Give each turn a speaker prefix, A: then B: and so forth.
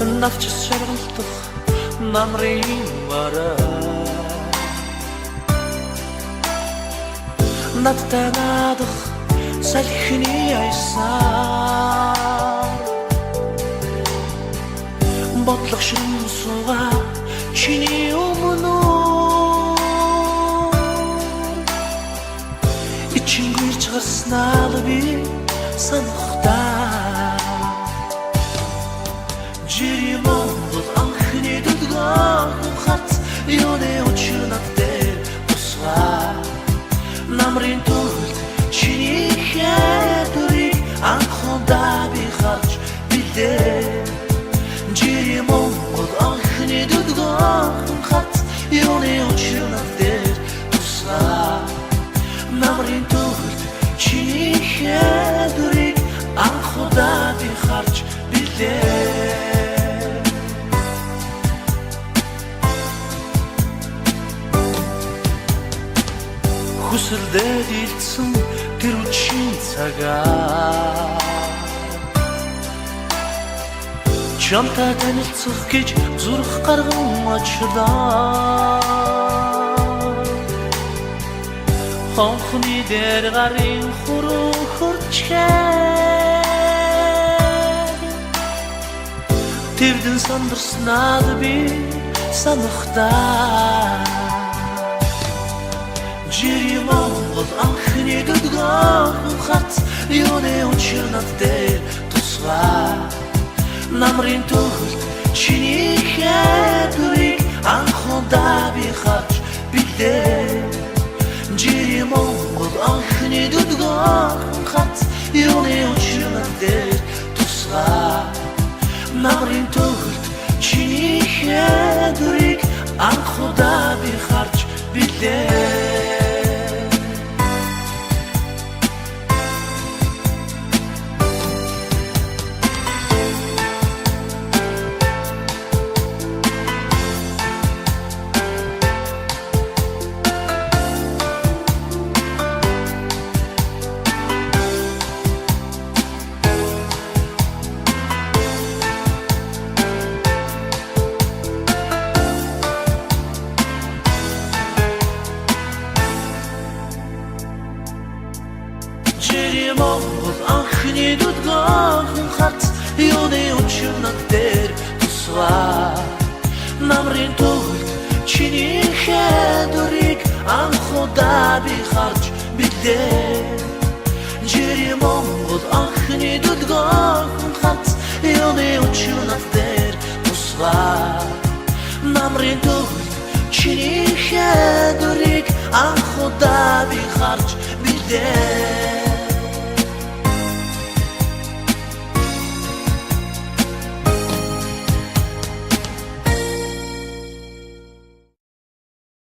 A: навчис шаргалдах намрын бараа надтай надах салхины айсан бодлого шин сууга чиний өмнө ичингэрч гарснаа би санахтаа жири монгол анхны дудгаан хат юуны учнат дээр тусгаа намрын тулд чиний хэдүрийг анхудаа би харж билээ жири монгол анхны дудгаан хат юуны учнат дээр тусгаа намрын тулд чиний хэдүрийг анхудаа би харж билээ хүсэлдээ дэлсэн тэр үчийн цагаа чамтай танилцах гэж зүрх гарган очлоо хонхны дээр гарын хуруу хурчээ тэрдэн сандарснаад би санахтаа жири монгол анхны дудгаан хат юуны учнат дээр тусгаа намрын тулд чиний хэдүрийг анхудаа би харж билээ жири монгол анхны дудгаан хат юуны учнат дээр тусгаа намрын тулд чиний хэдүрийг анхудаа би харж билээ жири монгол анхны дудгаан хат юуны учнат дээр тусгаа намрын тулд чиний хэдүрийг анхудаа би харж билээ жири монгол анхны дудгаан хат юуны учнат дээр тусгаа намрын тулд чиний хэдүрийг анхудаа би харж билээ